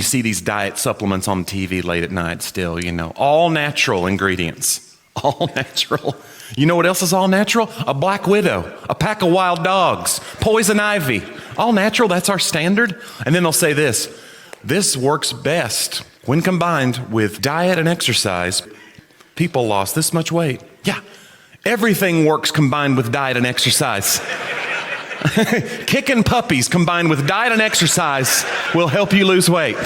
You see these diet supplements on TV late at night still, all natural ingredients. All natural. You know what else is all natural? A black widow, a pack of wild dogs, poison ivy. All natural, that's our standard. And then they'll say this works best when combined with diet and exercise. People lost this much weight. Yeah, everything works combined with diet and exercise. Kicking puppies combined with diet and exercise will help you lose weight.